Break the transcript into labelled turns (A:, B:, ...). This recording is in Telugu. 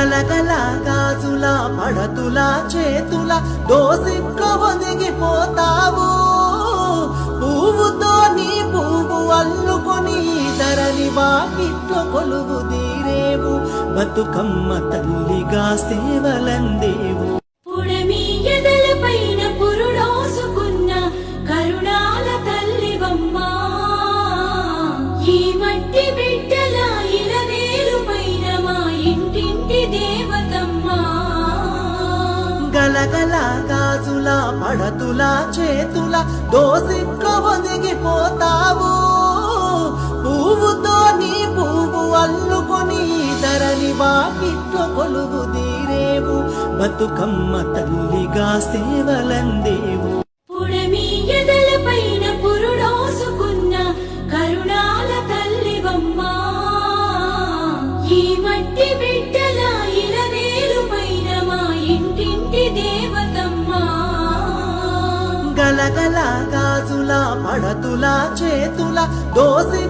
A: గలగల గాజుల పడతుల చేతుల దోసిట్లో ఒదిగిపోతావు. పువ్వుతో నీ పువ్వు అల్లుకొని ధరణి వాకిట్లో కొలువు తీరేవు. బతుకమ్మ తల్లిగా సేవలందేవు.
B: పుడమి ఎదలపైన పురుడోసుకున్న కరుణాల తల్లివమ్మా, ఈ మట్టి బిడ్డల ఇలవేలు పైన మా ఇంటింటి దేవతమ్మా.
A: గలగల గాజుల పడతుల చేతుల దోసిట్లో ఒదిగిపోతావు. పువ్వుతో నీ పువ్వు అల్లుకొని ధరణి వాకిట్లో కొలువు తీరేవు. బతుకమ్మ తల్లిగా సేవలందేవు.
B: పుడమి ఎదలపైన పురుడోసుకున్న కరుణాల తల్లివమ్మా, ఈ మట్టి బిడ్డల ఇలవేలు పైన మా ఇంటింటి దేవతమ్మా.
A: గలగల గాజుల పడతుల చేతుల దోసి